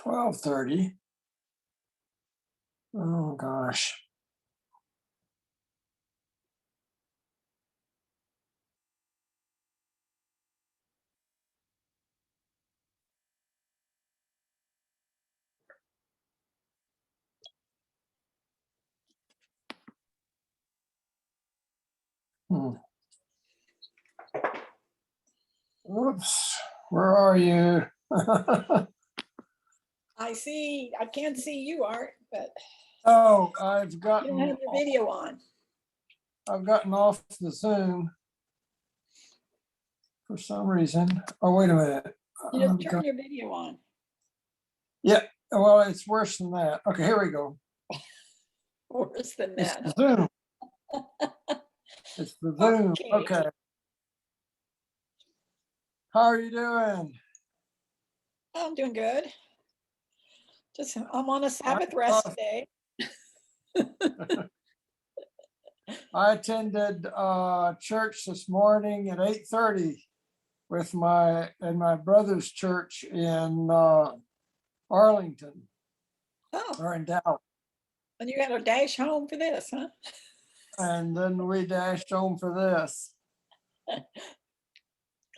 12:30. Oh gosh. Hmm. Whoops. Where are you? I can't see you, Art, but Oh, you don't have your video on. I've gotten off the Zoom for some reason. Oh, wait a minute. You just I've turn got- your video on. yeah, well, it's worse than that. Okay, here we go. Worse than It's that. the Zoom. It's the Zoom. Okay. Okay. How are you doing? I'm doing good. I'm on a Sabbath rest day. I attended church this morning at 8:30 with my brother's church in Arlington Oh, or in Dallas. and you got to dash home for this, huh? And then we dashed home for this.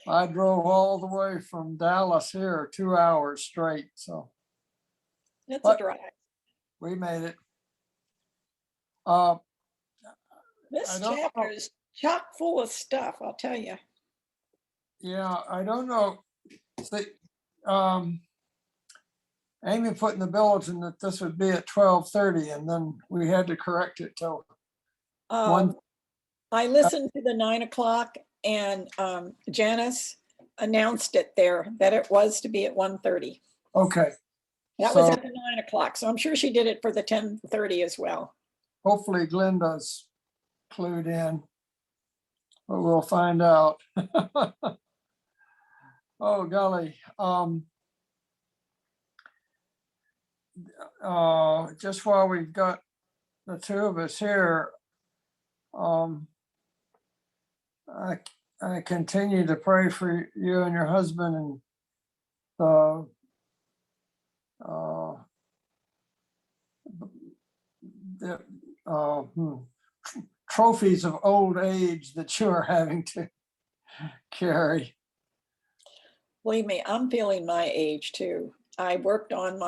I drove all the way from Dallas here, 2 hours straight. So It's a But- drive. we made it. I This don't chapter know. is chock full of stuff, I'll tell you. Yeah, I don't know. See, Amy put in the bulletin that this would be at 12:30, and then we had to correct it till one. I listened to the 9 o'clock and Janice announced it there that it was to be at 1:30. Okay, That was So- at the 9 o'clock, so I'm sure she did it for the 10:30 as well. hopefully Glenda's clued in, but we'll find out. Oh, golly. Just while we've got the two of us here, I continue to pray for you and your husband and the the trophies of old age that you are having to carry. Believe me, I'm feeling my age too. I worked on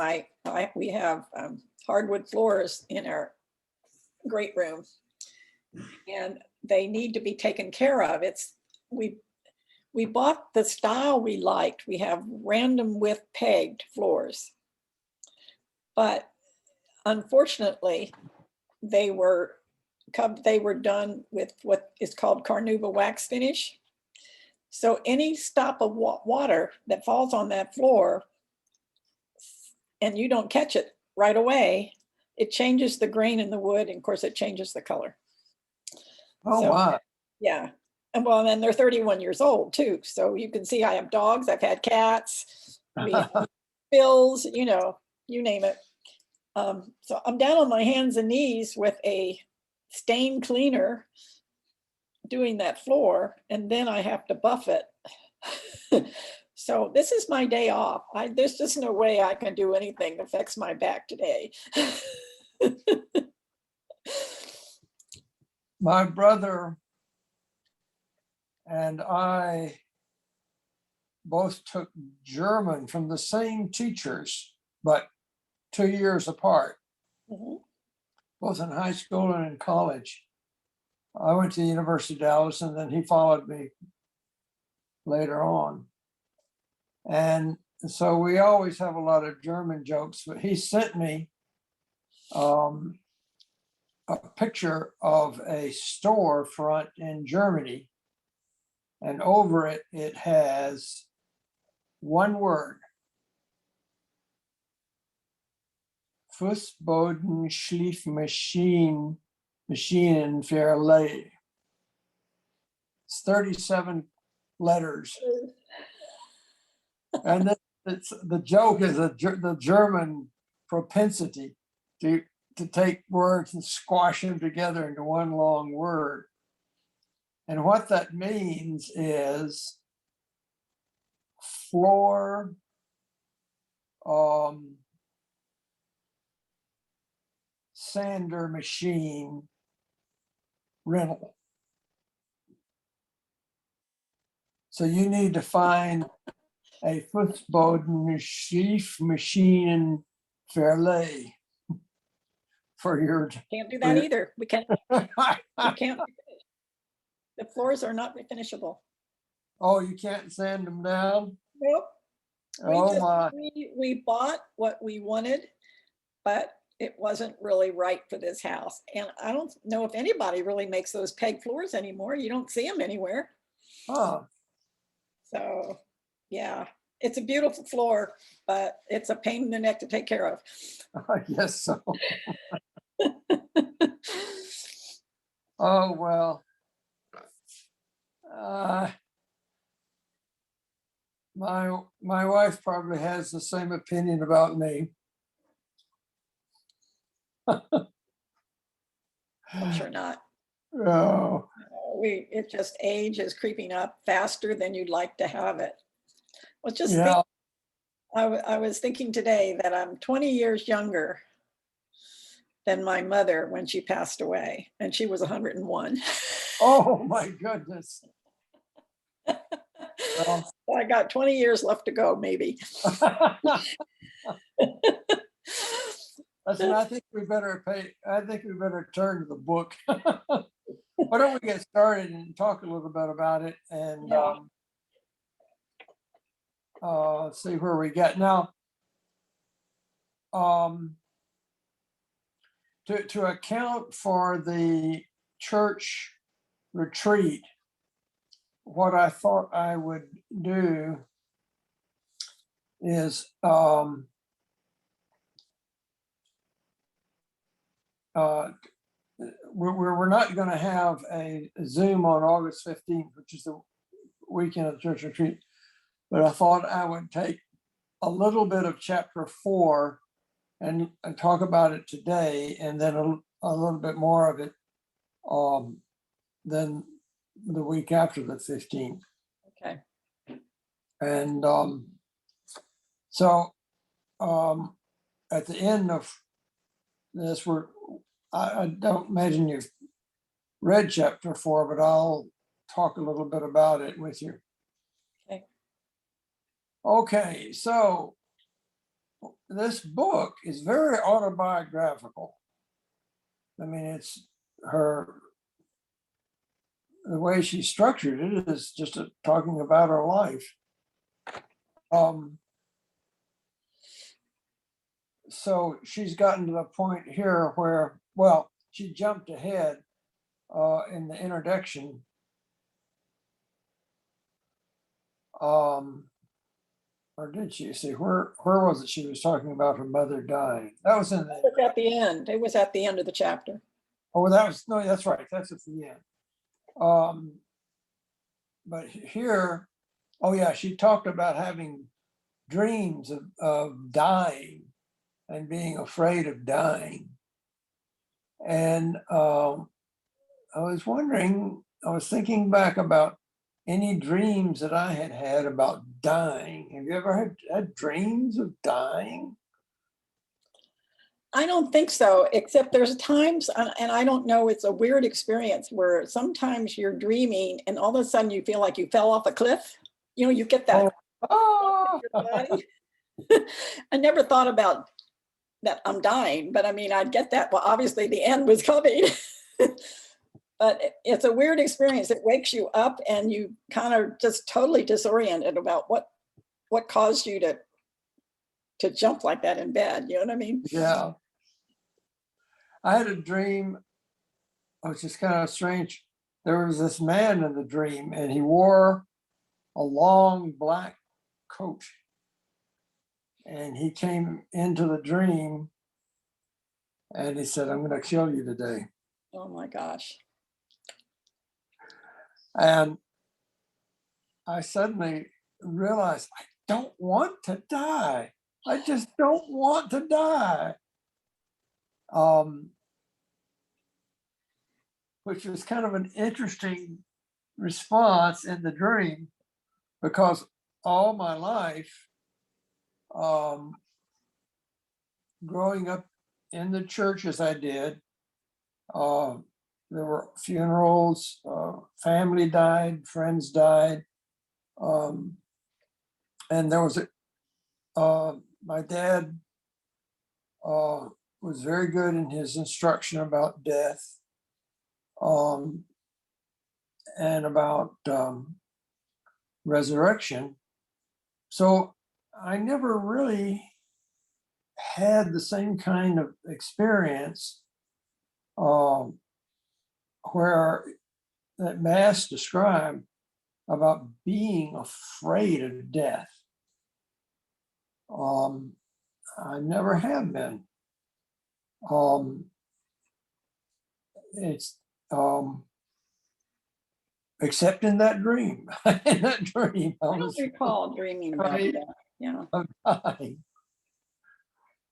we have hardwood floors in our great room and they need to be taken care of. We bought the style we liked. We have random width pegged floors. But unfortunately, they were done with what is called Carnauba wax finish. So any stop of water that falls on that floor and you don't catch it right away, it changes the grain in the wood, and of course it changes the color. Oh, So, my. yeah. And well, then they're 31 years old too. So you can see I have dogs, I've had cats, we have bills, you name it. So I'm down on my hands and knees with a stain cleaner doing that floor, and then I have to buff it. So this is my day off. There's just no way I can do anything that affects my back today. My brother and I both took German from the same teachers, but 2 years apart, Mhm. both in high school and in college. I went to the University of Dallas, and then he followed me later on. And so we always have a lot of German jokes, but he sent me a picture of a storefront in Germany, and over it, it has one word: Fußbodenschliefmaschinen, Maschinenverleih. It's 37 letters. And then the joke is the German propensity to take words and squash them together into one long word. And what that means is floor sander machine rental. So you need to find a Fußboden machine in Fairleigh for your. Can't do that either. We can't. The floors are not refinishable. Oh, you can't sand them down? Nope. Oh my, We bought what we wanted, but it wasn't really right for this house. And I don't know if anybody really makes those peg floors anymore. You don't see them anywhere. huh, So, yeah, it's a beautiful floor, but it's a pain in the neck to take care of. I guess so. Oh, well. My wife probably has the same opinion about me. I'm sure not. Oh, It just age is creeping up faster than you'd like to have it. Well, just think, yeah. I was thinking today that I'm 20 years younger than my mother when she passed away, and she was 101. Oh, my goodness. Well, I got 20 years left to go, maybe. listen, I think we better turn to the book. Why don't we get started and talk a little bit about it and Yeah. see where we get now. To account for the church retreat, what I thought I would do is we're not going to have a Zoom on August 15th, which is the weekend of the church retreat, but I thought I would take a little bit of chapter 4 and talk about it today, and then a little bit more of it then the week after the 15th. Okay. And so at the end of this, I don't imagine you've read chapter 4, but I'll talk a little bit about it with you. Okay. Okay, so this book is very autobiographical. I mean, it's the way she structured it is just talking about her life. So she's gotten to the point here where, well, she jumped ahead in the introduction. Or did she? See, where was it? She was talking about her mother dying. That was in the. It was at the end. It was at the end of the chapter. Oh, no, that's right. That's at the end. But here, oh yeah, she talked about having dreams of dying and being afraid of dying. And I was thinking back about any dreams that I had about dying. Have you ever had dreams of dying? I don't think so, except there's times, and I don't know, it's a weird experience where sometimes you're dreaming and all of a sudden you feel like you fell off a cliff. You know, you get that. Oh. In your body. I never thought about that I'm dying, but I mean, I'd get that. Well, obviously the end was coming. But it's a weird experience. It wakes you up and you kind of just totally disoriented about what caused you to jump like that in bed. You know what I mean? Yeah. I had a dream, which is kind of strange. There was this man in the dream, and he wore a long black coat. And he came into the dream and he said, "I'm going to kill you today." Oh my gosh. And I suddenly realized I don't want to die. I just don't want to die. Which was kind of an interesting response in the dream, because all my life, growing up in the churches I did, uh, there were funerals, family died, friends died. Um, and there was my dad was very good in his instruction about death, um, and about resurrection. So I never really had the same kind of experience um, where that Mass described about being afraid of death. I never have been. It's except in that dream. In that dream, I I don't was recall dreaming about afraid that. Yeah. of dying.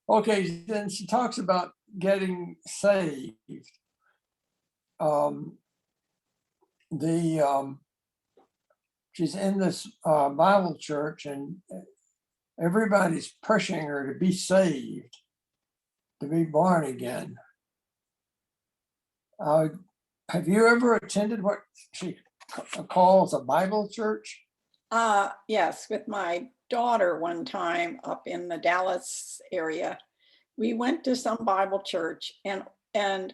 Okay, then she talks about getting saved. Um, the she's in this Bible church, and everybody's pushing her to be saved, to be born again. Have you ever attended what she calls a Bible church? Yes, with my daughter one time up in the Dallas area. We went to some Bible church, and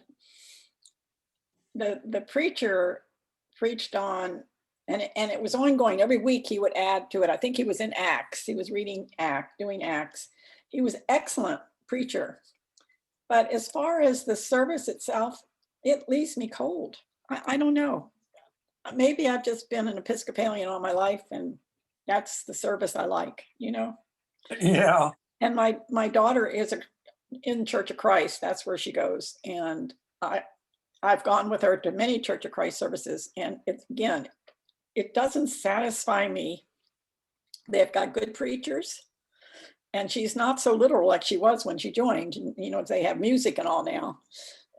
the preacher preached on, and it was ongoing. Every week he would add to it. I think he was in Acts. He was reading doing Acts. He was excellent preacher. But as far as the service itself, it leaves me cold. I don't know. Maybe I've just been an Episcopalian all my life, and that's the service I like, you know? Yeah. And my daughter is in Church of Christ. That's where she goes. And I've gone with her to many Church of Christ services. And again, it doesn't satisfy me. They've got good preachers. And she's not so literal like she was when she joined. You know, they have music and all now,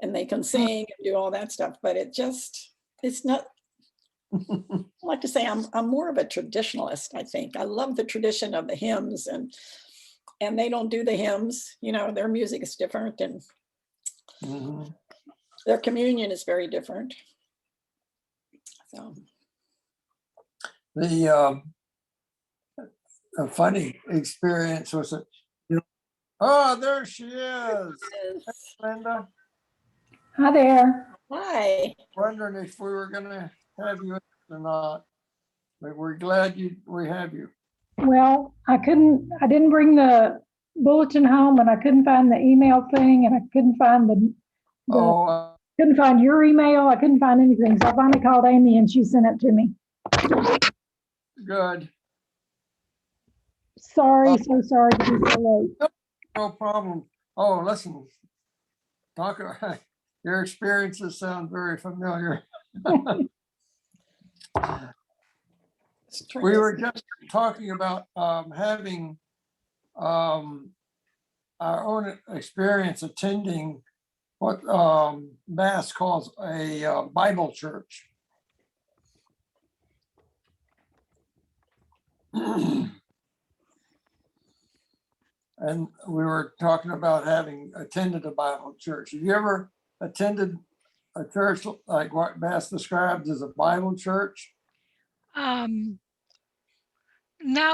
and they can sing and do all that stuff. But it's not. I like to say I'm more of a traditionalist. I think I love the tradition of the hymns, and they don't do the hymns. You know, their music is different, and Mhm. their communion is very different. So The a funny experience was that, oh, there she is, yes. Linda. Hi there. Hi. Wondering if we were gonna have you or not, but we're glad we have you. Well, I didn't bring the bulletin home, and I couldn't find the email thing, and I couldn't find Oh, couldn't find your email. I couldn't find anything. So I finally called Amy and she sent it to me. good, Sorry, so sorry to be so late. no problem. Oh, listen, talk. Your experiences sound very familiar. We were just talking about having our own experience attending what Bass calls a Bible church. And we were talking about having attended a Bible church. Have you ever attended a church like what Bass described as a Bible church? No,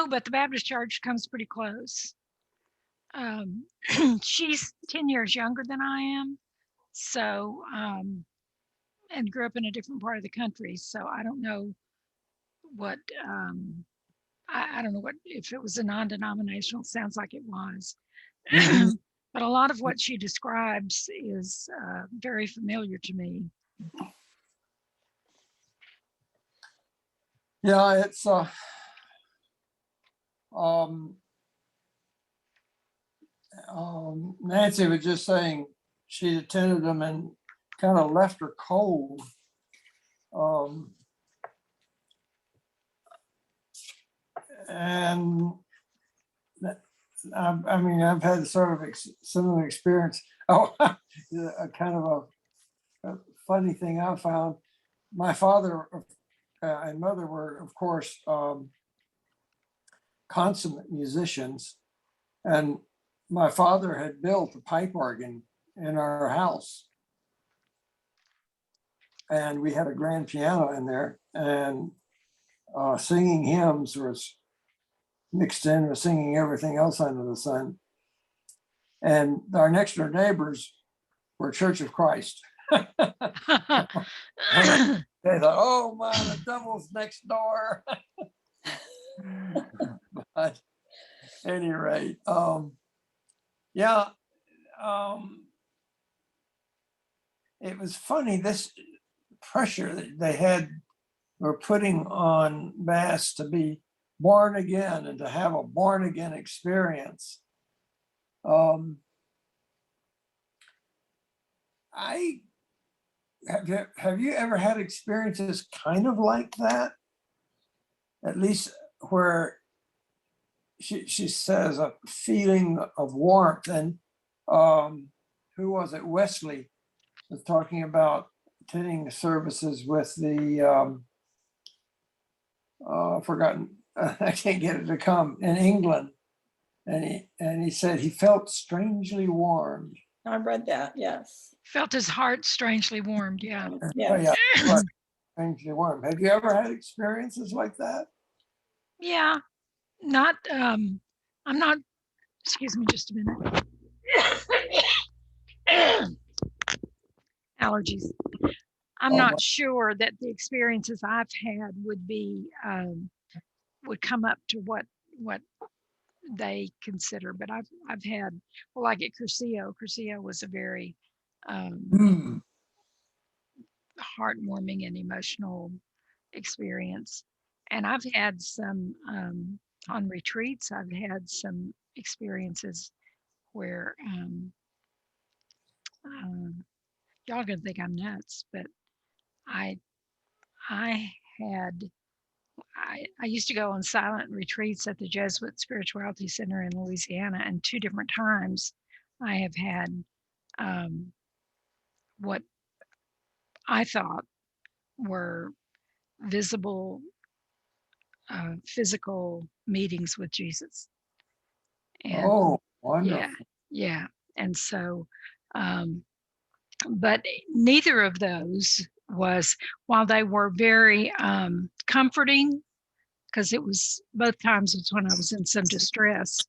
but the Baptist church comes pretty close. She's 10 years younger than I am. So, and grew up in a different part of the country. So I don't know what, I don't know what, if it was a non-denominational, sounds like it was. Mhm. But a lot of what she describes is very familiar to me. Yeah, it's Nancy was just saying she attended them and kind of left her cold. And I mean, I've had sort of similar experience. Oh, a kind of a funny thing I found. My father and mother were, of course, consummate musicians, and my father had built a pipe organ in our house. And we had a grand piano in there, and singing hymns was mixed in with singing everything else under the sun. And our next door neighbors were Church of Christ. They thought, oh my, the devil's next door. But at any rate, yeah, it was funny, this pressure that they were putting on Bass to be born again and to have a born again experience. Have you ever had experiences kind of like that? At least where she says a feeling of warmth, and who was it? Wesley was talking about attending services with the forgotten, I can't get it to come, in England, and he said he felt strangely warmed. I read that, yes. Felt his heart strangely warmed. Yeah. Oh, Yes. yeah, right, strangely warmed. Have you ever had experiences like that? Yeah. Not, I'm not, excuse me just a minute. Allergies. I'm Oh, not my- sure that the experiences I've had would be, would come up to what they consider, but I've had, well, like at Cursillo was a very Mm. heartwarming and emotional experience. And I've had some on retreats, I've had some experiences where y'all gonna think I'm nuts, but I had I used to go on silent retreats at the Jesuit Spirituality Center in Louisiana, and 2 different times I have had what I thought were visible physical meetings with Jesus. And Oh, wonderful. yeah. And so, but neither of those was, while they were very comforting, because it was both times was when I was in some distress.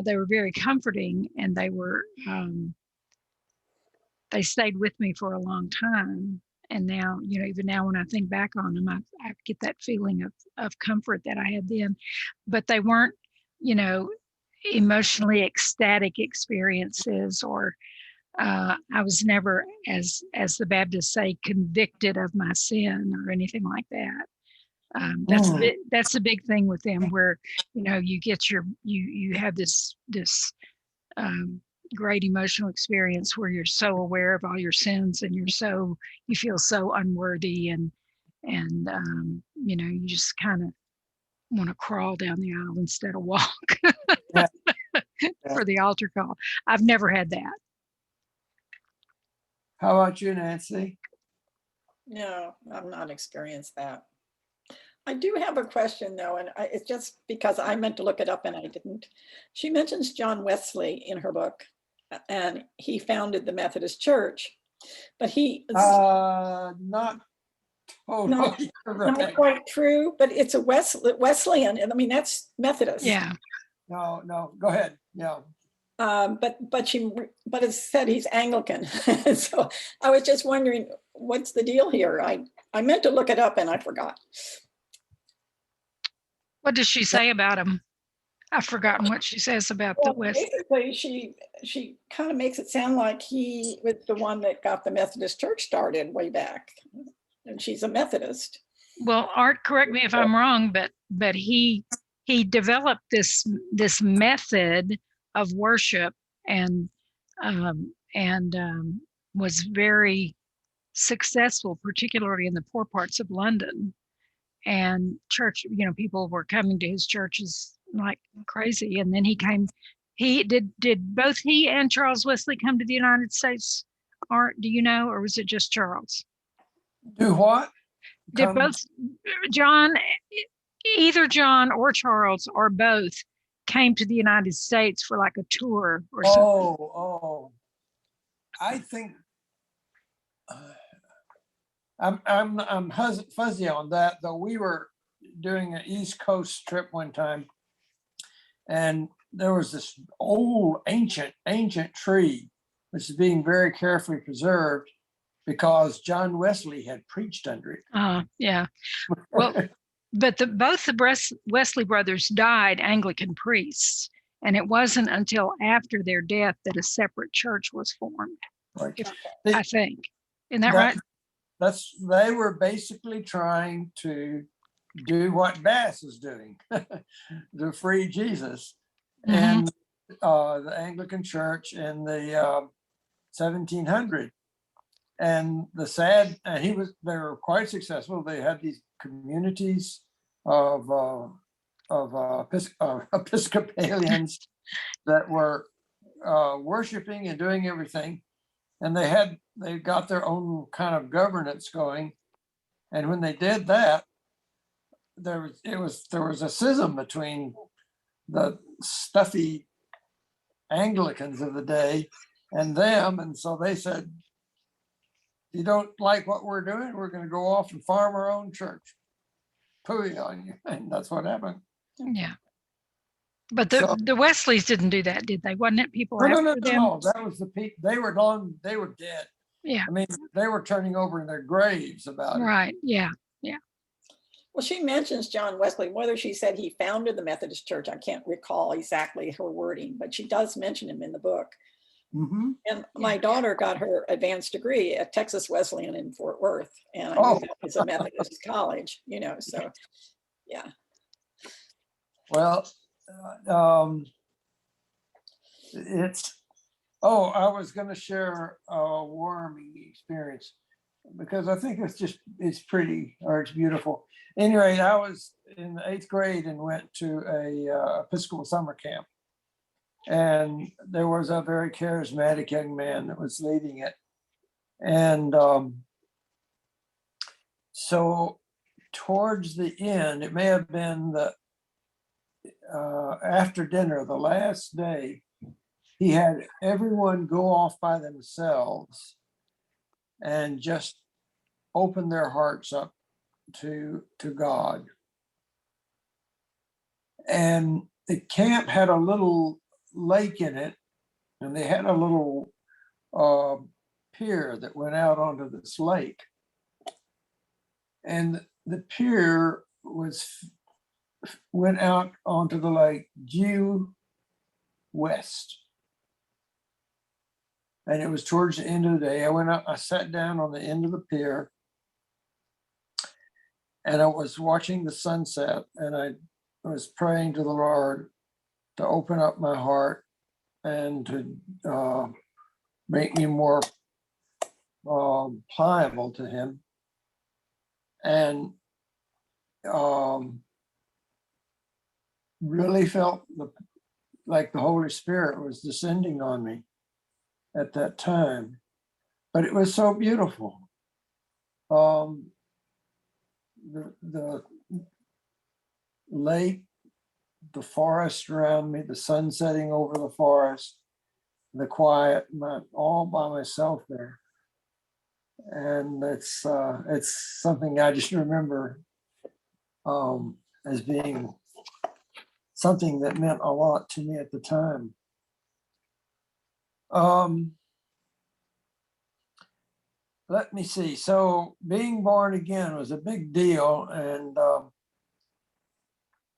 They were very comforting, and they were they stayed with me for a long time. And now, even now when I think back on them, I get that feeling of comfort that I had then. But they weren't, emotionally ecstatic experiences, or I was never, as the Baptists say, convicted of my sin or anything like that. That's the big thing with them, where you get you have this great emotional experience where you're so aware of all your sins, and you feel so unworthy, and you just kind of want to crawl down the aisle instead of walk. Yeah. For the altar call. I've never had that. How about you, Nancy? No, I've not experienced that. I do have a question though, and it's just because I meant to look it up and I didn't. She mentions John Wesley in her book, and he founded the Methodist Church, but he is Not totally not correct. quite true, but it's a Wesleyan, and I mean, that's Methodist. Yeah. No, go ahead. Yeah. But it said he's Anglican. So I was just wondering, what's the deal here? I meant to look it up and I forgot. What does she say about him? I've forgotten what she says about the West. Basically, she kind of makes it sound like he was the one that got the Methodist Church started way back, and she's a Methodist. Well, Art, correct me if I'm wrong, but he developed this method of worship, and was very successful, particularly in the poor parts of London. And church, people were coming to his churches like crazy. And then he did both he and Charles Wesley come to the United States? Art, do you know, or was it just Charles? Do what? Did both John, either John or Charles or both, came to the United States for like a tour or something? Oh. I think I'm fuzzy on that, though. We were doing an East Coast trip one time, and there was this old ancient tree which is being very carefully preserved because John Wesley had preached under it. Yeah. Well, but both the Wesley brothers died Anglican priests, and it wasn't until after their death that a separate church was formed. Like, I think, isn't that right? They were basically trying to do what Bass is doing, to free Jesus. And the Anglican Church in the 1700. And they were quite successful. They had these communities of Episcopalians that were worshiping and doing everything. And they got their own kind of governance going. And when they did that, there was a schism between the stuffy Anglicans of the day and them. And so they said, you don't like what we're doing, we're going to go off and farm our own church. Pooey on you. And that's what happened. Yeah. But the Wesleys didn't do that, did they? Wasn't it people No, after them? no, that was the people. They were dead. Yeah. I mean, they were turning over in their graves about it. Right. Yeah. Well, she mentions John Wesley, whether she said he founded the Methodist Church, I can't recall exactly her wording, but she does mention him in the book. Mm-hmm. And my daughter got her advanced degree at Texas Wesleyan in Fort Worth, and I knew that was a Methodist college, so yeah. Well, I was going to share a warming experience because I think it's pretty, or it's beautiful. Anyway, I was in the 8th grade and went to a Episcopal summer camp. And there was a very charismatic young man that was leading it. And so towards the end, it may have been after dinner, the last day, he had everyone go off by themselves and just open their hearts up to God. And the camp had a little lake in it, and they had a little pier that went out onto this lake. And the pier went out onto the lake due west. And it was towards the end of the day. I went up, I sat down on the end of the pier, and I was watching the sunset, and I was praying to the Lord to open up my heart and to make me more pliable to him. And really felt like the Holy Spirit was descending on me at that time. But it was so beautiful. The lake, the forest around me, the sun setting over the forest, the quiet, all by myself there. And it's something I just remember as being something that meant a lot to me at the time. Let me see. So being born again was a big deal, and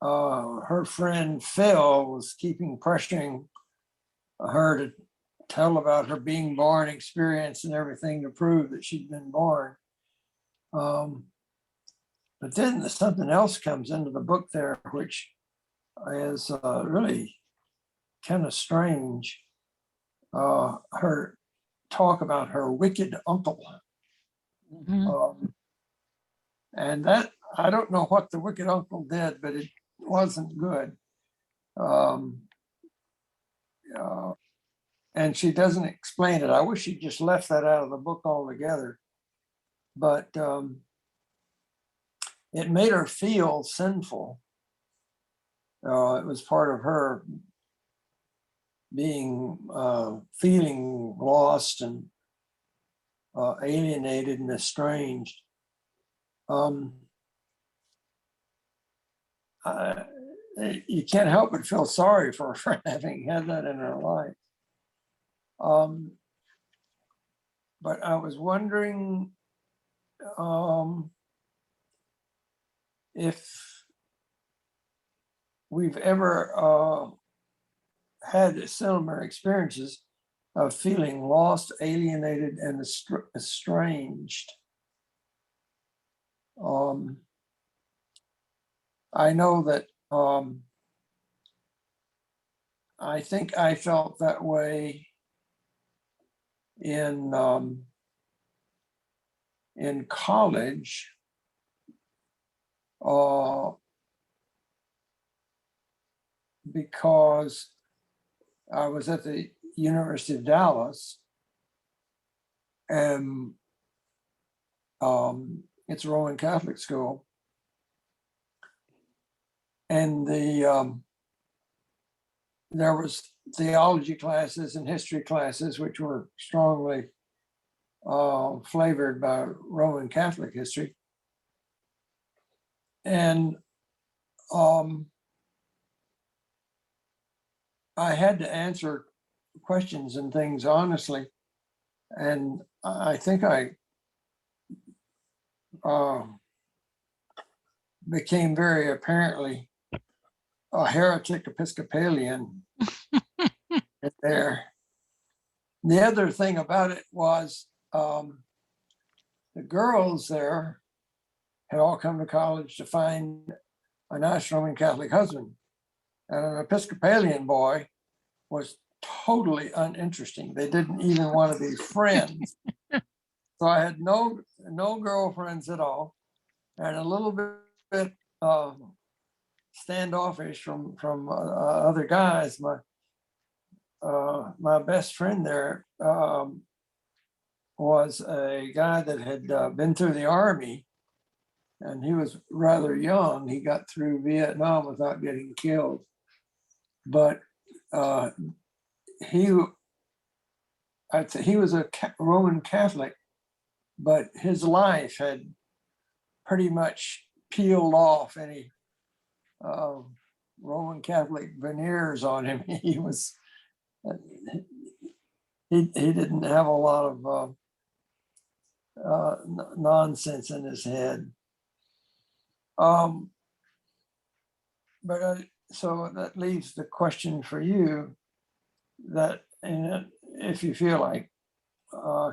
her friend Phil was pressuring her to tell about her being born experience and everything to prove that she'd been born. But then something else comes into the book there, which is really kind of strange. Her talk about her wicked uncle. And that, I don't know what the wicked uncle did, but it wasn't good. And she doesn't explain it. I wish she just left that out of the book altogether. But it made her feel sinful. It was part of her being feeling lost and alienated and estranged. I- you can't help but feel sorry for her having had that in her life. But I was wondering if we've ever had similar experiences of feeling lost, alienated, and estranged. I know that I think I felt that way in college. Because I was at the University of Dallas, and it's a Roman Catholic school, and there was theology classes and history classes, which were strongly flavored by Roman Catholic history, and I had to answer questions and things honestly, and I think I became very apparently a heretic Episcopalian there. The other thing about it was the girls there had all come to college to find a nice Roman Catholic husband, and an Episcopalian boy was totally uninteresting. They didn't even want to be friends. So I had no girlfriends at all, and a little bit standoffish from other guys. My best friend there was a guy that had been through the Army, and he was rather young. He got through Vietnam without getting killed, but he was a Roman Catholic, but his life had pretty much peeled off any Roman Catholic veneers on him. He was he didn't have a lot of nonsense in his head. But so that leaves the question for you that, and if you feel like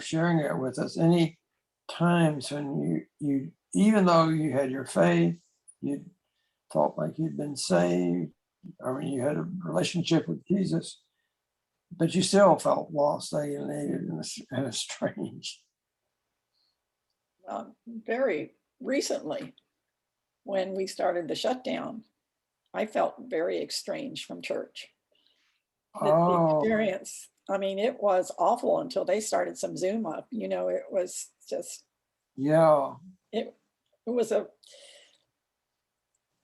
sharing it with us, any times when you even though you had your faith, you felt like you'd been saved, I mean, you had a relationship with Jesus, but you still felt lost, alienated, and estranged. Very recently, when we started the shutdown, I felt very estranged from church. The Oh, experience, I mean, it was awful until they started some Zoom up. You know, it was just, yeah. it was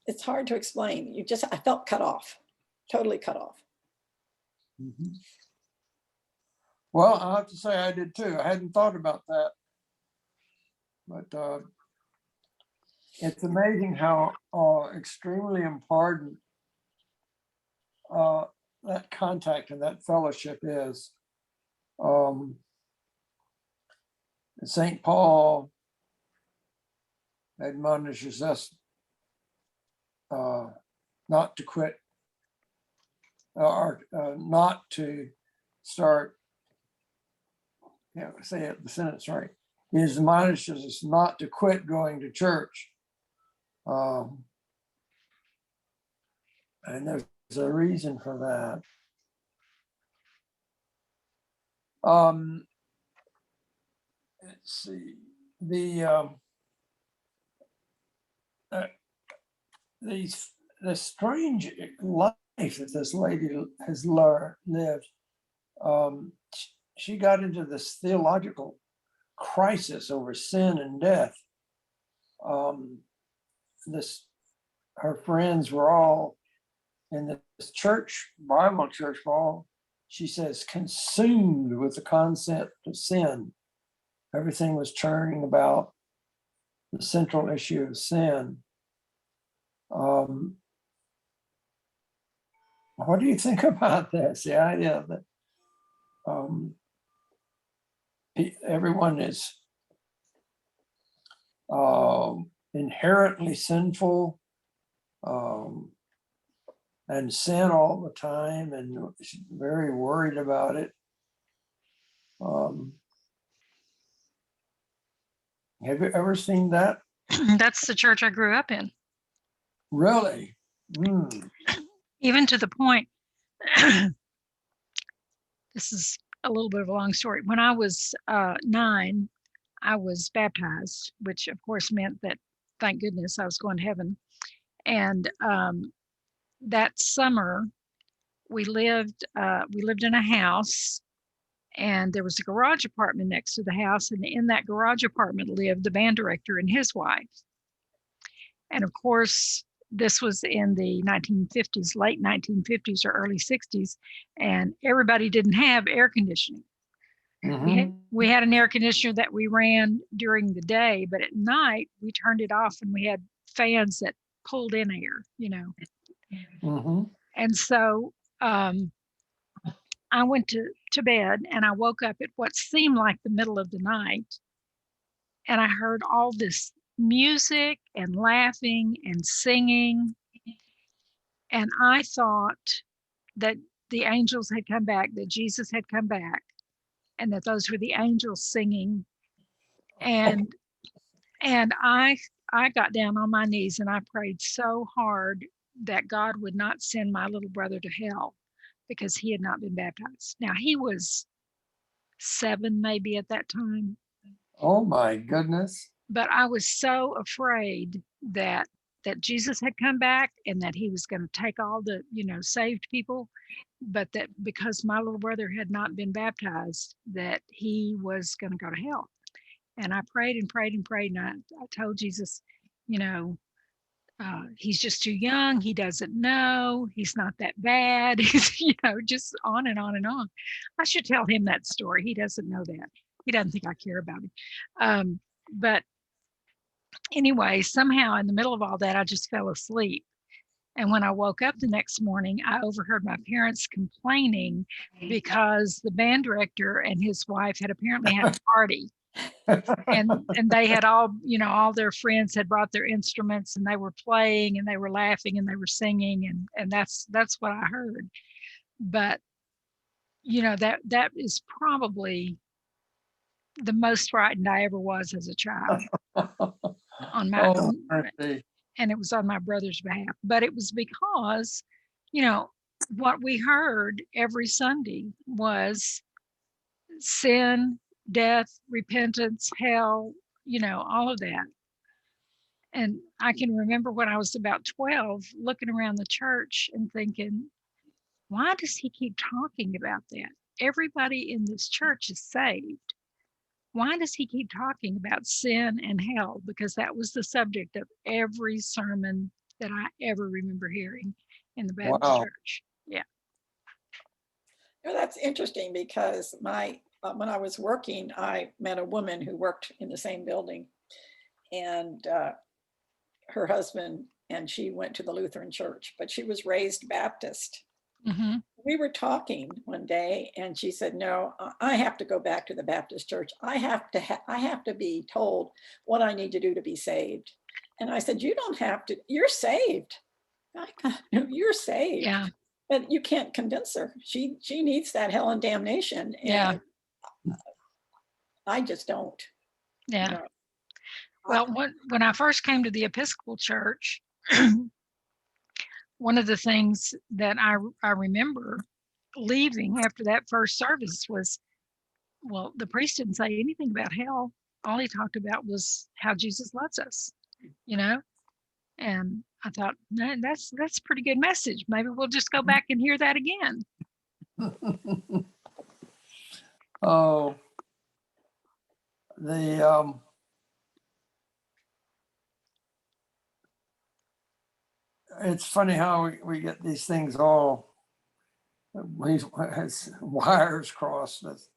it's hard to explain. I felt cut off, totally cut off. Mhm. Well, I have to say I did too. I hadn't thought about that, but it's amazing how extremely important that contact and that fellowship is. St. Paul admonishes us not to quit or not to start, say it, the sentence right. He admonishes us not to quit going to church. And there's a reason for that. Let's see, the strange life that this lady has lived. She got into this theological crisis over sin and death. Her friends were all in this church, Bible church, were all, she says, consumed with the concept of sin. everything was turning about the central issue of sin. What do you think about this? The idea that everyone is inherently sinful and sin all the time and very worried about it. Have you ever seen that? That's the church I grew up in, Really? even to the point. This is a little bit of a long story. When I was 9, I was baptized, which of course meant that, thank goodness, I was going to heaven. And that summer, we lived in a house, and there was a garage apartment next to the house, and in that garage apartment lived the band director and his wife. And of course, this was in the 1950s, late 1950s or early 60s, and everybody didn't have air conditioning. We had an air conditioner that we ran during the day, but at night we turned it off and we had fans that pulled in air, And so I went to bed, and I woke up at what seemed like the middle of the night, and I heard all this music and laughing and singing. And I thought that the angels had come back, that Jesus had come back, and that those were the angels singing. And I got down on my knees and I prayed so hard that God would not send my little brother to hell because he had not been baptized. Now, he was 7 maybe at that time. Oh my goodness. But I was so afraid that Jesus had come back and that he was going to take all the, saved people, but that because my little brother had not been baptized, that he was going to go to hell. And I prayed and prayed and prayed. And I told Jesus, he's just too young. He doesn't know. He's not that bad. He's, just on and on and on. I should tell him that story. He doesn't know that. He doesn't think I care about him. But anyway, somehow in the middle of all that, I just fell asleep. And when I woke up the next morning, I overheard my parents complaining because the band director and his wife had apparently had a party. and they had all their friends had brought their instruments, and they were playing and they were laughing and they were singing, and that's what I heard. But that is probably the most frightened I ever was as a child on my and it was on my brother's behalf. But it was because what we heard every Sunday was sin, death, repentance, hell, all of that. And I can remember when I was about 12 looking around the church and thinking, why does he keep talking about that? Everybody in this church is saved. Why does he keep talking about sin and hell? Because that was the subject of every sermon that I ever remember hearing in the Baptist church. Yeah. That's interesting because when I was working, I met a woman who worked in the same building, and her husband and she went to the Lutheran church, but she was raised Baptist. Mm-hmm. We were talking one day, and she said, "No, I have to go back to the Baptist church. I have to be told what I need to do to be saved." And I said, "You don't have to. You're saved. You're saved." Yeah. But you can't convince her. She needs that hell and damnation. And yeah. I just don't. Yeah. Well, when I first came to the Episcopal Church, one of the things that I remember leaving after that first service was, well, the priest didn't say anything about hell. All he talked about was how Jesus loves us, And I thought, man, that's a pretty good message. Maybe we'll just go back and hear that again. Oh, it's funny how we get these things all wires crossed, with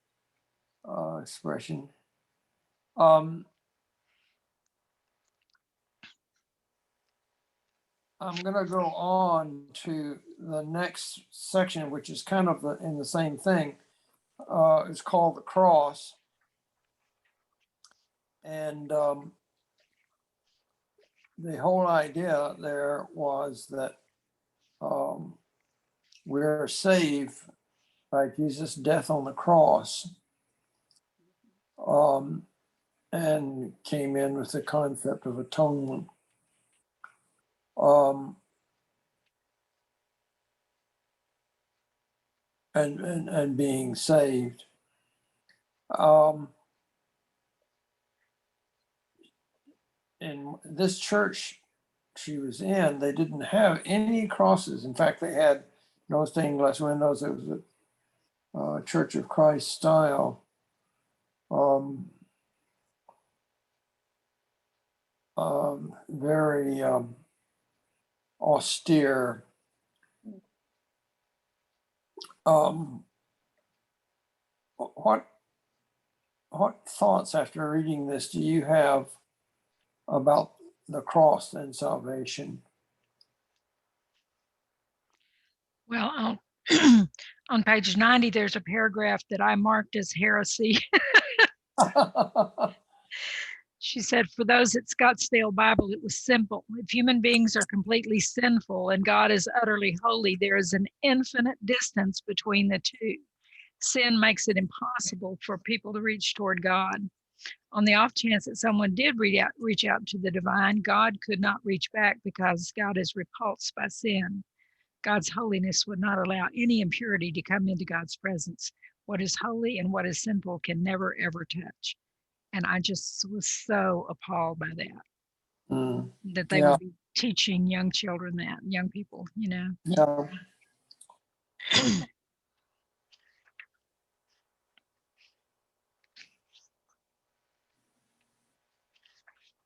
expression. I'm going to go on to the next section, which is kind of in the same thing. It's called the cross. And the whole idea there was that we're saved by Jesus' death on the cross, and came in with the concept of atonement. And being saved. In this church she was in, they didn't have any crosses. In fact, they had no stained glass windows. It was a Church of Christ style. Very austere. What thoughts after reading this do you have about the cross and salvation? Well, on page 90, there's a paragraph that I marked as heresy. She said, for those at Scottsdale Bible, it was simple. If human beings are completely sinful and God is utterly holy, there is an infinite distance between the two. Sin makes it impossible for people to reach toward God. On the off chance that someone did reach out to the divine, God could not reach back because God is repulsed by sin. God's holiness would not allow any impurity to come into God's presence. What is holy and what is sinful can never, ever touch. And I just was so appalled by that, that they Yeah. would be teaching young children that, young people, you know. Yeah.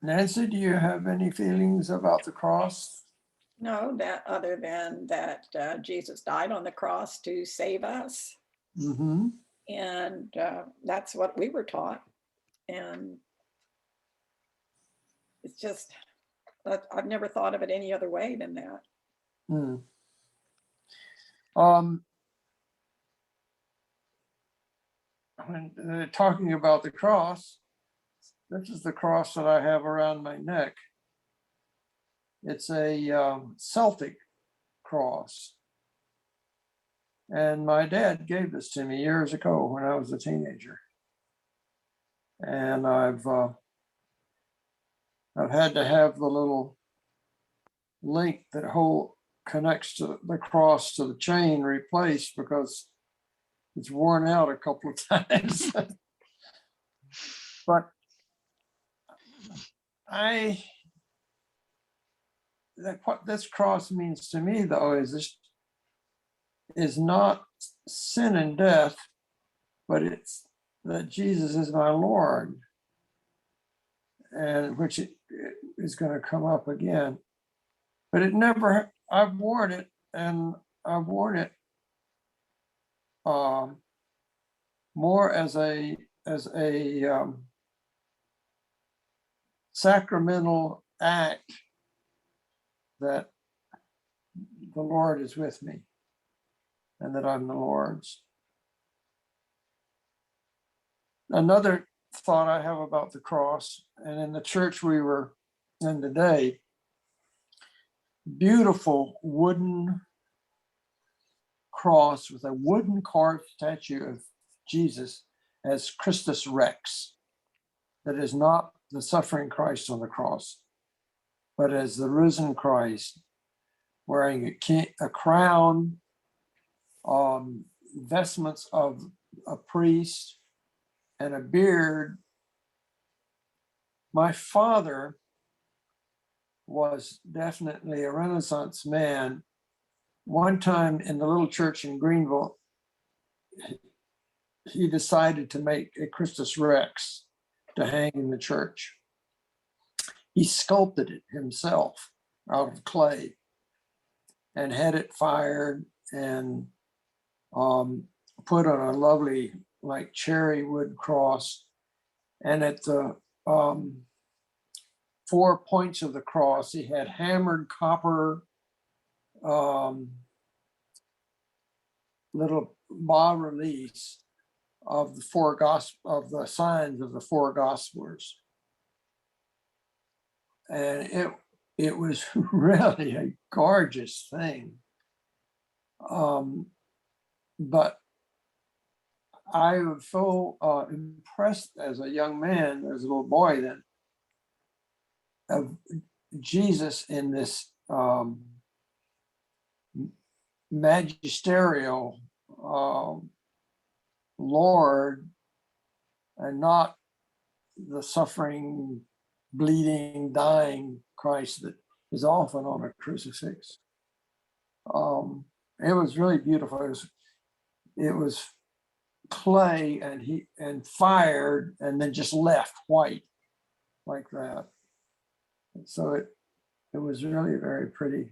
Nancy, do you have any feelings about the cross? No, that other than that Jesus died on the cross to save us. Mm-hmm. And that's what we were taught. And it's just, I've never thought of it any other way than that. When talking about the cross, this is the cross that I have around my neck. It's a Celtic cross. And my dad gave this to me years ago when I was a teenager. And I've had to have the little link that connects to the cross to the chain replaced because it's worn out a couple of times. But what this cross means to me, though, is not sin and death, but it's that Jesus is my Lord, and which is going to come up again. But I've worn it, and I've worn it more as a sacramental act that the Lord is with me and that I'm the Lord's. Another thought I have about the cross, and in the church we were in today, beautiful wooden cross with a wooden carved statue of Jesus as Christus Rex, that is not the suffering Christ on the cross, but as the risen Christ wearing a crown, vestments of a priest, and a beard. My father was definitely a Renaissance man. One time in the little church in Greenville, he decided to make a Christus Rex to hang in the church. He sculpted it himself out of clay and had it fired and put on a lovely, like cherry wood cross. And at the 4 points of the cross, he had hammered copper little bas reliefs of the the signs of the four gospels. And it was really a gorgeous thing. But I was so impressed as a young man, as a little boy then, of Jesus in this magisterial Lord, and not the suffering, bleeding, dying Christ that is often on a crucifix. It was really beautiful. It was clay, and fired, and then just left white like that. So it was really very pretty.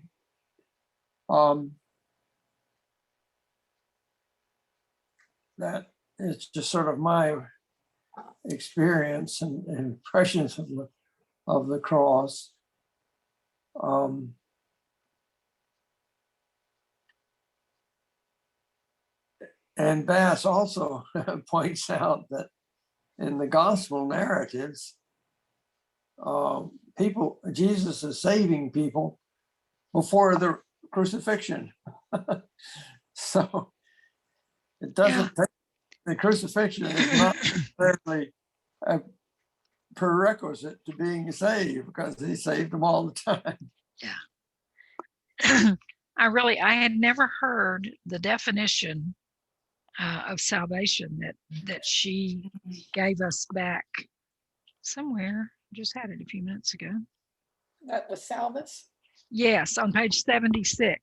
That is just sort of my experience and impressions of the cross. And Bass also points out that in the gospel narratives, Jesus is saving people before the crucifixion. So it doesn't take, the crucifixion is not necessarily a prerequisite to being saved, because he saved them all the time. I had never heard the definition of salvation that she gave us back somewhere. Just had it a few minutes ago. That was Salvis. Yes, on page 76.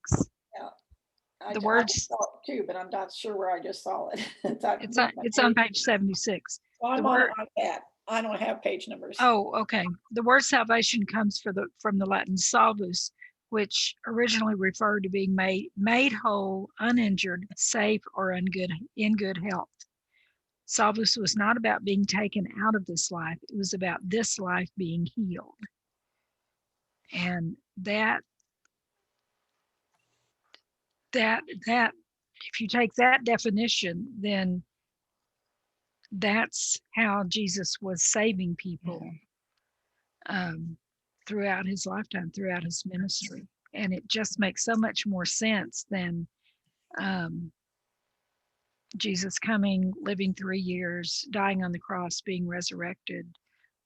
The words- I saw it too, but I'm not sure where I just saw it. It's on page 76. I'm the on word- iPad. I don't have page numbers. Oh, okay. The word salvation comes from the Latin salvus, which originally referred to being made whole, uninjured, safe, or in good health. Salvus was not about being taken out of this life. It was about this life being healed. And that if you take that definition, then that's how Jesus was saving people throughout his lifetime, throughout his ministry. And it just makes so much more sense than Jesus coming, living 3 years, dying on the cross, being resurrected,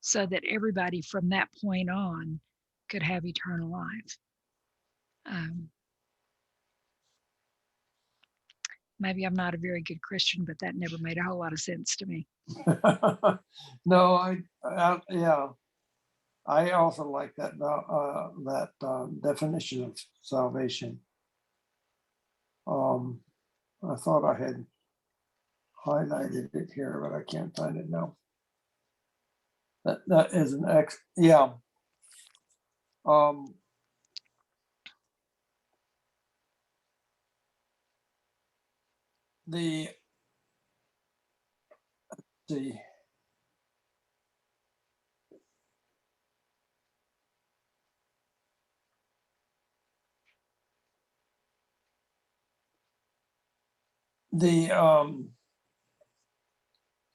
so that everybody from that point on could have eternal life. Maybe I'm not a very good Christian, but that never made a whole lot of sense to me. No, yeah, I also like that definition of salvation. I thought I had highlighted it here, but I can't find it now. That is an yeah. Let's see. The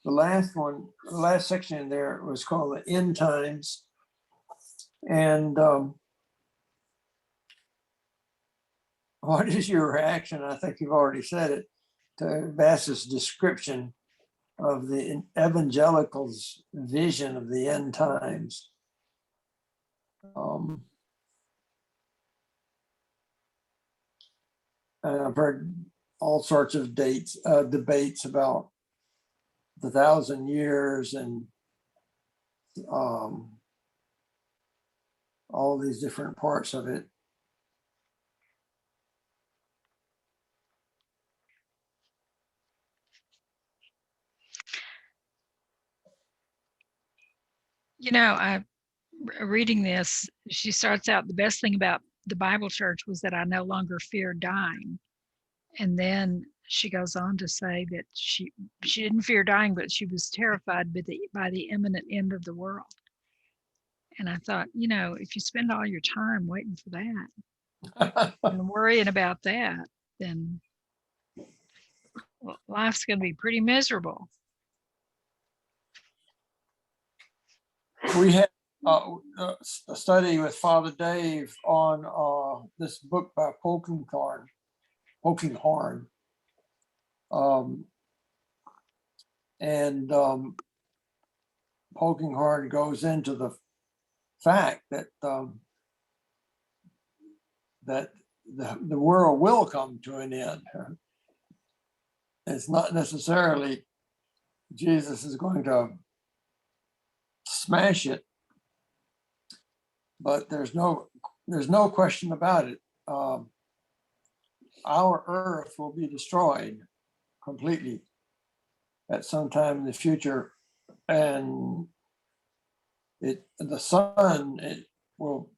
last one, the last section in there was called the end times. And what is your reaction? I think you've already said it, to Bass's description of the evangelicals' vision of the end times. And I've heard all sorts of debates about the 1,000 years and all these different parts of it. Reading this, she starts out, the best thing about the Bible church was that I no longer feared dying. And then she goes on to say that she didn't fear dying, but she was terrified by the imminent end of the world. And I thought, if you spend all your time waiting for that and worrying about that, then life's going to be pretty miserable. We had a study with Father Dave on this book by Polkinghorne. And Polkinghorne goes into the fact that that the world will come to an end. It's not necessarily Jesus is going to smash it, but there's no question about it. Our earth will be destroyed completely at some time in the future, and the sun will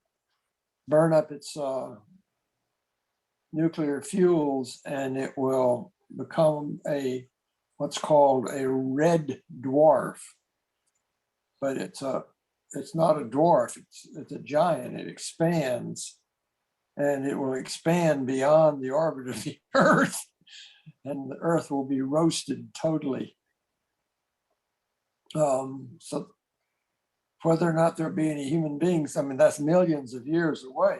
burn up its nuclear fuels, and it will become what's called a red dwarf. But it's not a dwarf, it's a giant. It expands, and it will expand beyond the orbit of the Earth, and the Earth will be roasted totally. So whether or not there be any human beings, I mean, that's millions of years away.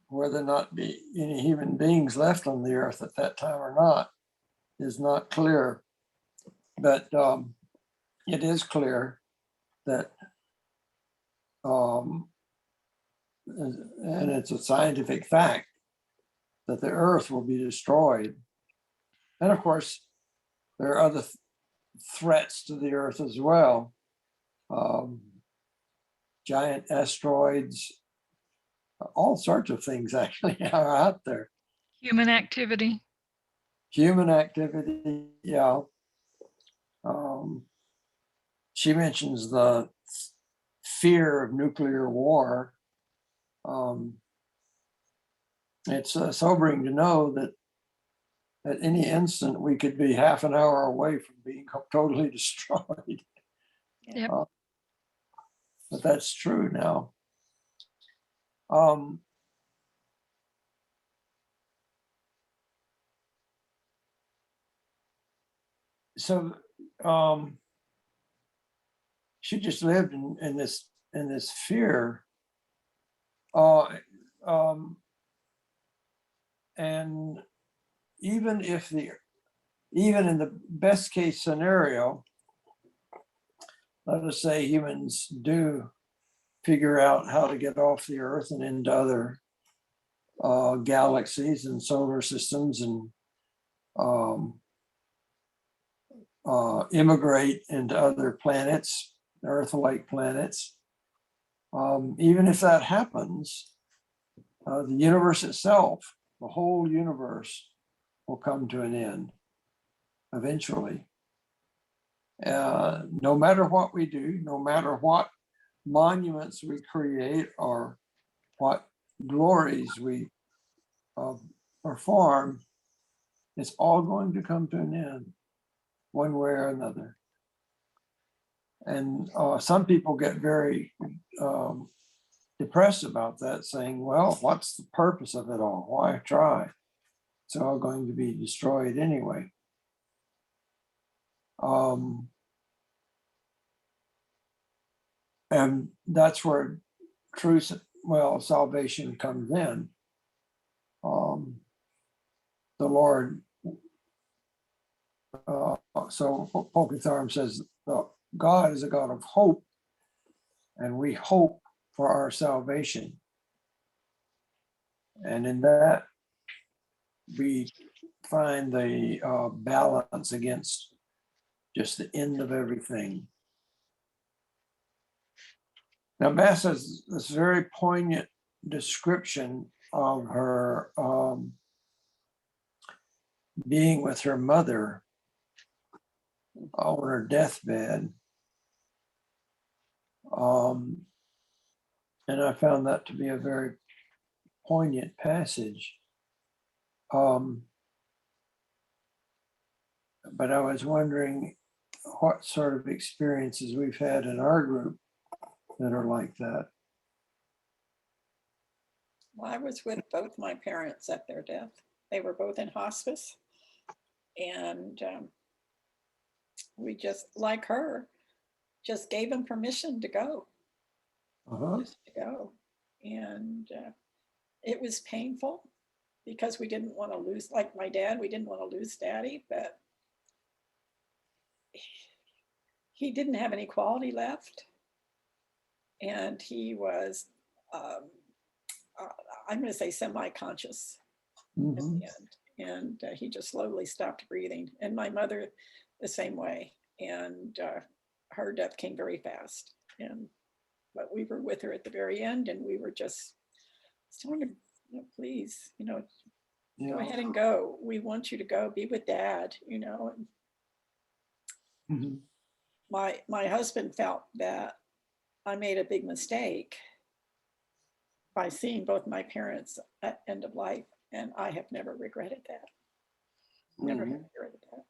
Whether or not be any human beings left on the Earth at that time or not is not clear. But it is clear that, and it's a scientific fact, that the Earth will be destroyed. And of course, there are other threats to the Earth as well. Giant asteroids, all sorts of things actually are out there. Human activity. Human activity, yeah. She mentions the fear of nuclear war. It's sobering to know that at any instant we could be half an hour away from being totally destroyed. Yep. But that's true now. So she just lived in this fear, and even in the best case scenario, let us say humans do figure out how to get off the Earth and into other galaxies and solar systems, and immigrate into other planets, Earth-like planets. Even if that happens, the universe itself, the whole universe, will come to an end eventually. No matter what we do, no matter what monuments we create or what glories we perform, it's all going to come to an end, one way or another. And some people get very depressed about that, saying, well, what's the purpose of it all? Why try? It's all going to be destroyed anyway. And that's where true, salvation comes in. The Lord, so Polkinghorne says, God is a God of hope, and we hope for our salvation. And in that, we find the balance against just the end of everything. Now, Mass has this very poignant description of her being with her mother on her deathbed. And I found that to be a very poignant passage. but I was wondering what sort of experiences we've had in our group that are like that. Well, I was with both my parents at their death. They were both in hospice. And we just, like her, just gave them permission to go, Uh-huh. just to go. And it was painful because we didn't want to lose, like my dad, we didn't want to lose Daddy, but he didn't have any quality left. And he was, I'm going to say semi-conscious at Mhm. the end. And he just slowly stopped breathing. And my mother, the same way. And her death came very fast. But we were with her at the very end, and we were just telling her, please, go Yeah. ahead and go. We want you to go be with Dad. Mhm. My husband felt that I made a big mistake by seeing both my parents at end of life, and I have never regretted that. Never have Mhm. regretted that.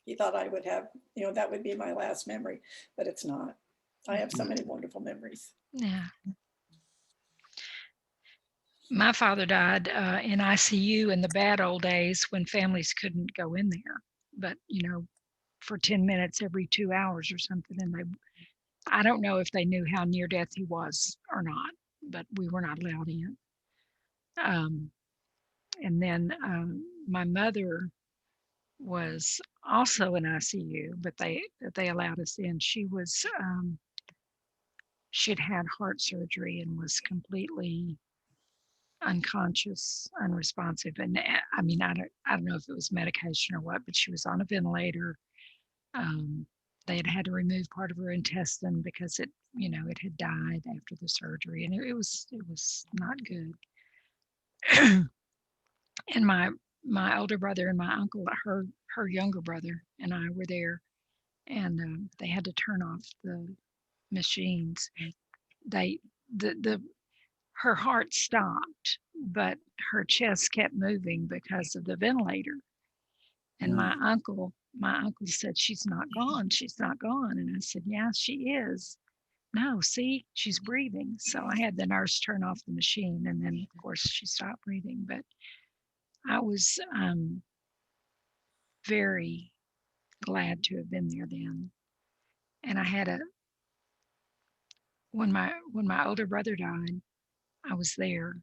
He thought I would have, that would be my last memory, but it's not. I have so many wonderful memories. Yeah. My father died in ICU in the bad old days when families couldn't go in there, but for 10 minutes every 2 hours or something. And I don't know if they knew how near death he was or not, but we were not allowed in. And then my mother was also in ICU, but they allowed us in. She'd had heart surgery and was completely unconscious, unresponsive. And I mean, I don't know if it was medication or what, but she was on a ventilator. They had to remove part of her intestine because it had died after the surgery, and it was not good. And my older brother and my uncle, her younger brother, and I were there, and they had to turn off the machines. They the Her heart stopped, but her chest kept moving because of the ventilator. And my uncle said, "She's not gone. She's not gone." And I said, "Yeah, she is. No, see, she's breathing." So I had the nurse turn off the machine, and then of course she stopped breathing. But I was very glad to have been there then. And I had when my older brother died, I was there,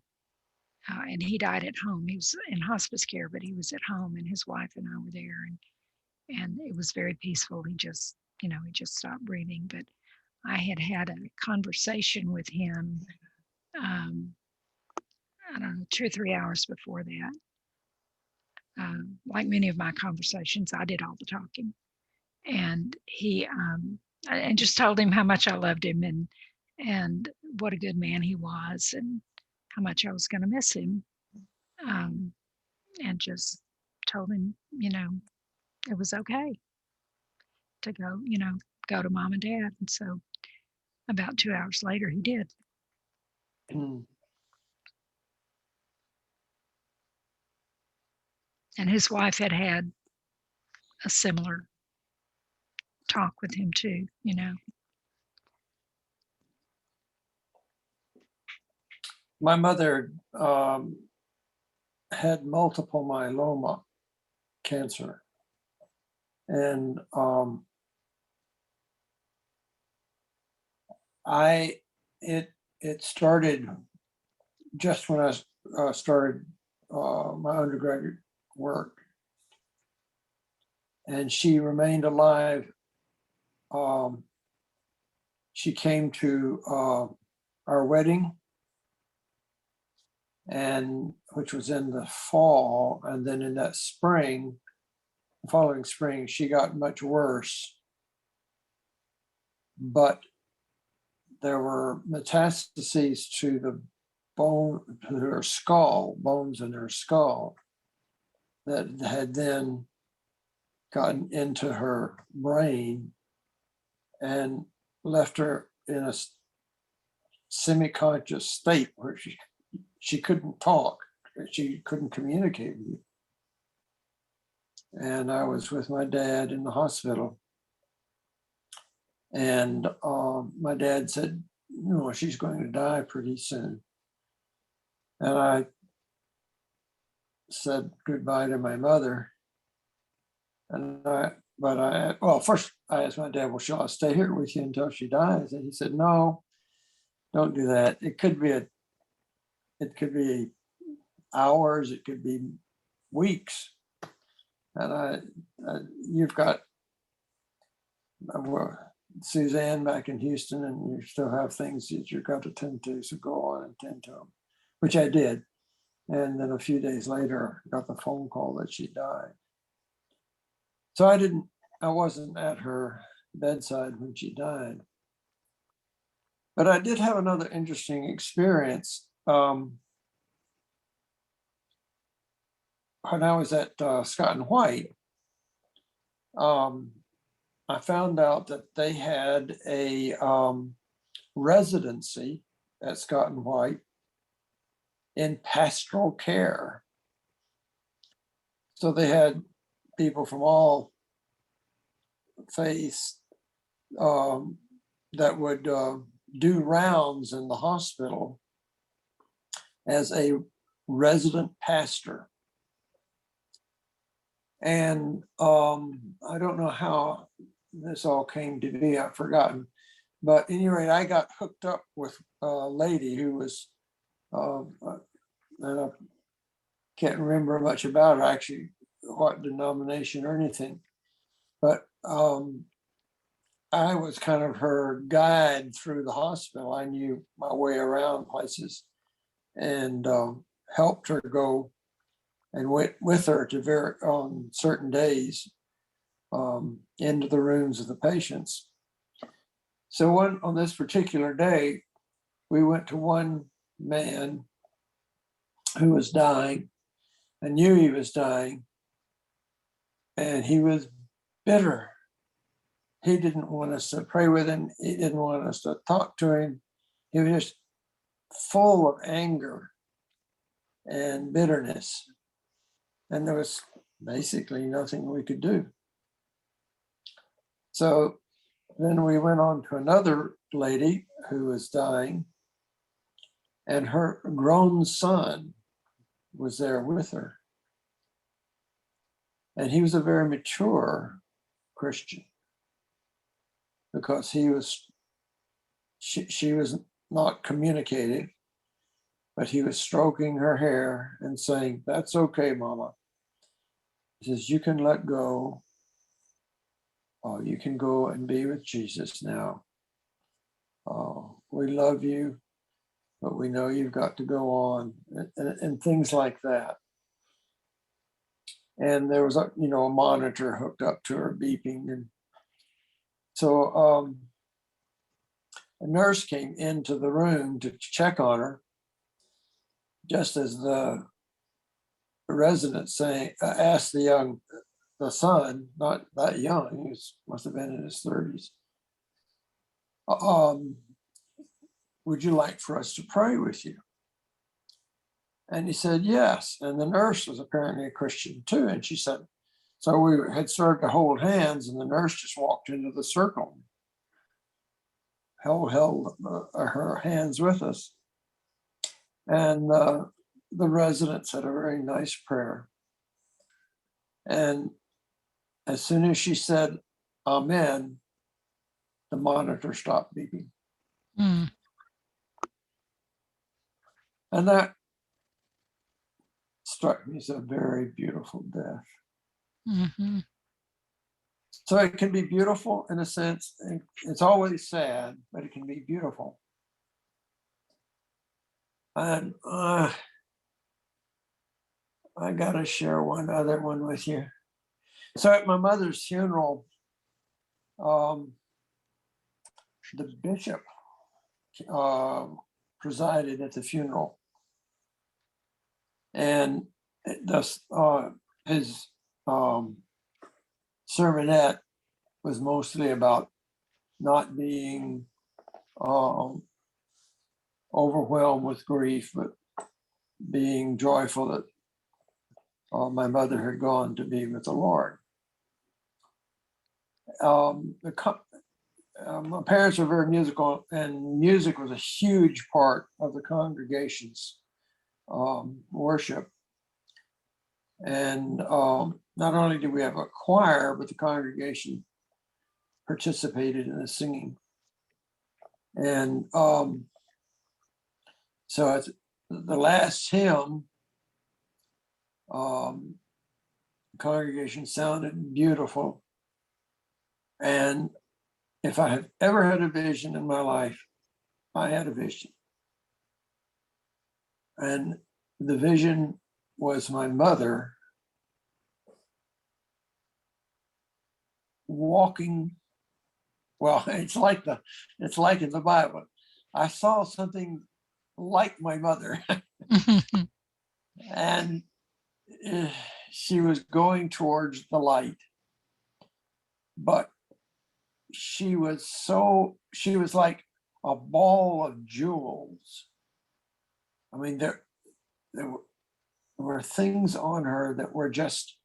and he died at home. He was in hospice care, but he was at home, and his wife and I were there, and it was very peaceful. He just stopped breathing. But I had a conversation with him, um, I don't know, 2 or 3 hours before that. Like many of my conversations, I did all the talking, and and just told him how much I loved him, and what a good man he was, and how much I was going to miss him, um, and just told him, it was okay to go to mom and dad. And so about 2 hours later, he did. Mm. And his wife had a similar talk with him too. My mother had multiple myeloma cancer, and it started just when I started my undergraduate work, and she remained alive. She came to our wedding, and which was in the fall, and then in that spring, the following spring, she got much worse. But there were metastases to the bone, to her skull, bones in her skull, that had then gotten into her brain and left her in a semi-conscious state where she couldn't talk, she couldn't communicate with you. and I was with my dad in the hospital. And my dad said, "No, she's going to die pretty soon." And I said goodbye to my mother. Well, first I asked my dad, "Well, shall I stay here with you until she dies?" And he said, "No, don't do that. It could be hours, it could be weeks. And you've got well, Suzanne back in Houston, and you still have things that you've got to tend to, so go on and tend to them," which I did. And then a few days later, got the phone call that she died. So I wasn't at her bedside when she died. But I did have another interesting experience. When I was at Scott and White, I found out that they had a residency at Scott and White in pastoral care. So they had people from all faiths that would do rounds in the hospital as a resident pastor. And I don't know how this all came to be, I've forgotten. But at any rate, I got hooked up with a lady who was, and I can't remember much about her, actually, what denomination or anything. But I was kind of her guide through the hospital. I knew my way around places, and helped her go and went with her to on certain days into the rooms of the patients. So on this particular day, we went to one man who was dying and knew he was dying, and he was bitter. He didn't want us to pray with him. He didn't want us to talk to him. He was just full of anger and bitterness. And there was basically nothing we could do. So then we went on to another lady who was dying, and her grown son was there with her. And he was a very mature Christian, because she was not communicative, but he was stroking her hair and saying, "That's okay, Mama." He says, "You can let go. Oh, you can go and be with Jesus now. Oh, we love you, but we know you've got to go on," and things like that. And there was a monitor hooked up to her beeping. And so a nurse came into the room to check on her, just as the resident asked the son, not that young, he must have been in his 30s, "Would you like for us to pray with you?" And he said, "Yes." And the nurse was apparently a Christian too. And she said, so we had started to hold hands, and the nurse just walked into the circle, held her hands with us. And the resident said a very nice prayer. And as soon as she said, "Amen," the monitor stopped beeping. Mm. And that struck me as a very beautiful death. Mm-hmm. So it can be beautiful in a sense. It's always sad, but it can be beautiful. And I got to share one other one with you. So at my mother's funeral, the bishop presided at the funeral. And thus his sermonette was mostly about not being overwhelmed with grief, but being joyful that my mother had gone to be with the Lord. My parents were very musical, and music was a huge part of the congregation's worship. And not only did we have a choir, but the congregation participated in the singing. And so it's the last hymn, congregation sounded beautiful. And if I have ever had a vision in my life, I had a vision. And the vision was my mother walking. Well, it's like in the Bible. I saw something like my mother, and she was going towards the light. But she was like a ball of jewels. I mean, there were things on her that were just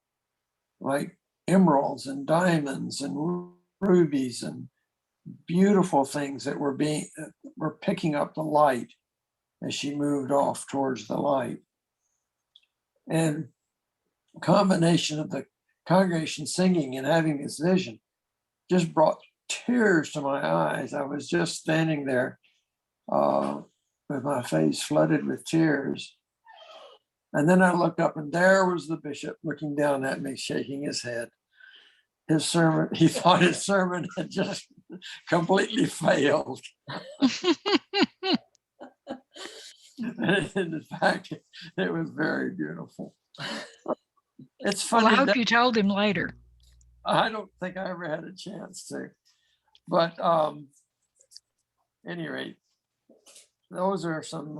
like emeralds and diamonds and rubies and beautiful things that were picking up the light as she moved off towards the light. And a combination of the congregation singing and having this vision just brought tears to my eyes. I was just standing there with my face flooded with tears. And then I looked up, and there was the bishop looking down at me, shaking his head. His sermon, he thought his sermon had just completely failed. In fact, it was very beautiful. It's Well, I funny hope that you told him later. I don't think I ever had a chance to, but any rate, those are some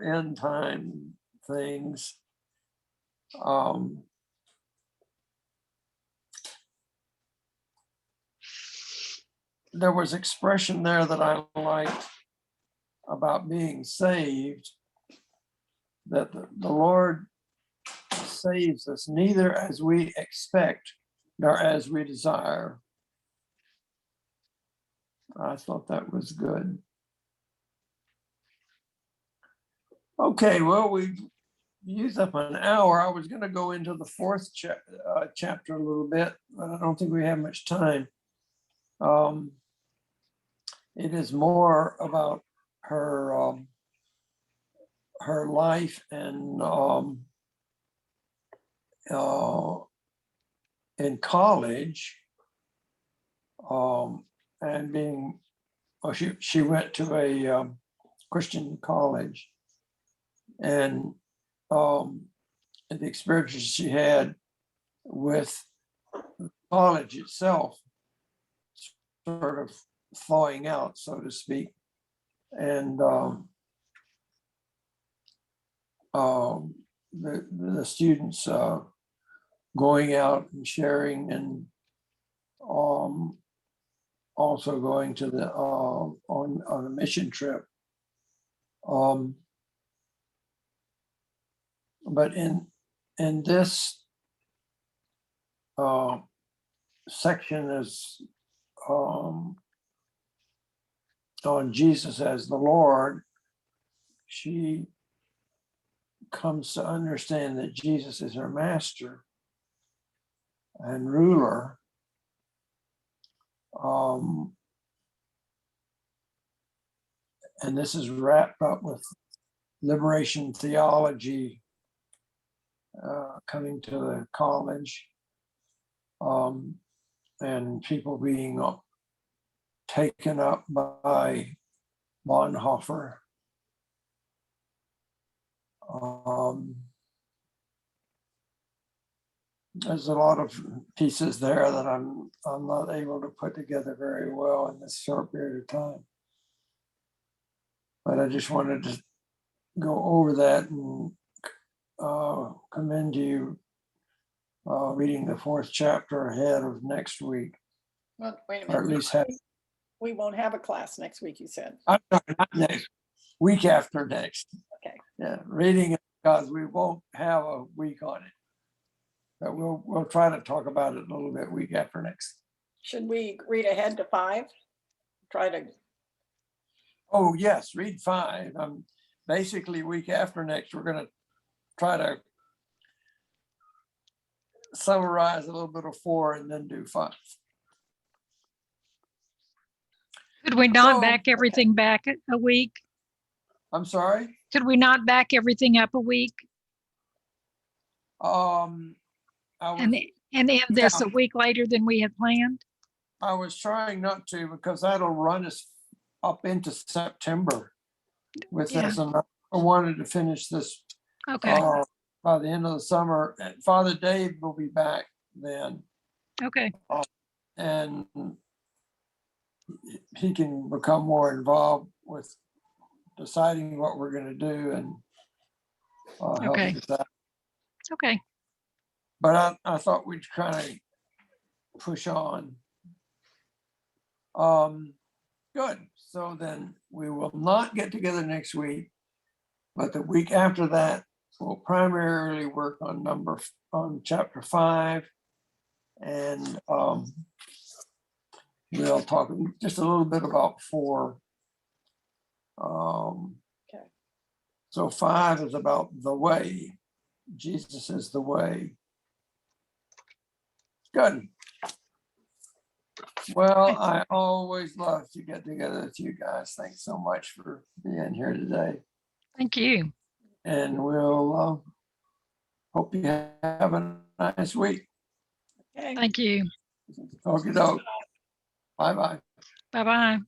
end time things. There was expression there that I liked about being saved, that the Lord saves us neither as we expect nor as we desire. I thought that was good. Okay, well, we've used up an hour. I was going to go into the fourth chapter a little bit, but I don't think we have much time. It is more about her her life and in college, and being, well, she went to a Christian college, and the experiences she had with college itself sort of thawing out, so to speak, and the students going out and sharing, and also going to the on a mission trip. But in this section is on Jesus as the Lord. She comes to understand that Jesus is her master and ruler. And this is wrapped up with liberation theology coming to the college, and people being taken up by Bonhoeffer. There's a lot of pieces there that I'm not able to put together very well in this short period of time. But I just wanted to go over that and commend you reading the fourth chapter ahead of next week, Well, wait a or at minute. least have. We won't have a class next week, you said. I'm sorry, not next week, after next. Okay. Yeah, reading it because we won't have a week on it. But we'll try to talk about it a little bit week after next. Should we read ahead to 5? Try to, Oh, yes, read 5. Basically, week after next, we're gonna try to summarize a little bit of 4 and then do 5. Could we not So- back everything back a week? I'm sorry. Could we not back everything up a week I and, was, and end this Yeah. a week later than we had planned? I was trying not to because that'll run us up into September with Yeah. this. And I wanted to finish this Okay, by the end of the summer. And Father Dave will be back then, okay, and he can become more involved with deciding what we're going to do and help Okay. decide. okay. But I thought we'd kind of push on. Good. So then we will not get together next week, but the week after that, we'll primarily work on chapter 5. And we'll talk just a little bit about 4. Okay. So 5 is about the way. Jesus is the way. Good. Well, I always love to get together with you guys. Thanks so much for being here today. Thank you. And we'll hope you have a nice week. okay. Thank you. Okey doke. Bye-bye. Bye-bye.